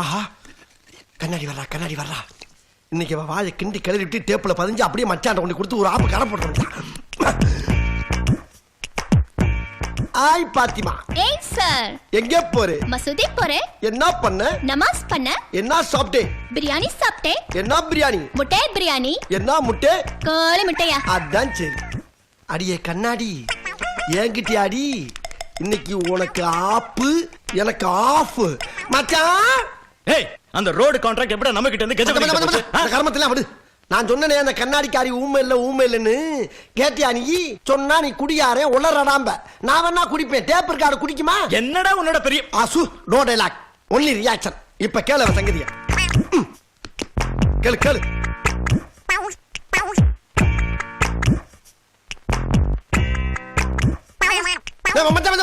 ஆஹா, கண்ணாடி வர்றா. இன்னைக்கு வாயை கிண்டி கிளறி விட்டு டேப்புல பதிஞ்சு அப்படியே மச்சாண்ட கொண்டு கொடுத்து ஒரு ஆப்பு கடை போட்டு. ஆய் பாத்திமா. ஏய் சார். எங்க போற? மசூதி போறேன். என்ன பண்ண? நமாஸ் பண்ண. என்ன சாப்பிட்டே? பிரியாணி சாப்பிட்டேன். என்ன பிரியாணி? முட்டை பிரியாணி. என்ன முட்டை? கோழி முட்டையா? அதான் சரி. அடியே கண்ணாடி, ஏங்கிட்டி அடி. இன்னைக்கு உனக்கு ஆப்பு, எனக்கு ஆஃப். மச்சான், ஏய், அந்த ரோடு கான்ட்ராக்ட் எப்படா நம்ம கிட்ட இருந்து கெஜ கர்மத்துல விடு. நான் சொன்னனே அந்த கண்ணாடிக்காரி ஊமை இல்லன்னு கேட்டியா? நீ சொன்னா நீ குடியாரே உளறடாம்ப. நான் வேணா குடிப்பேன். டேப் இருக்காரு குடிக்குமா? என்னடா உன்னோட பெரிய ஆசு. No dialogue, only reaction. இப்ப கேளு சங்கதியா. கேளு. மச்சான்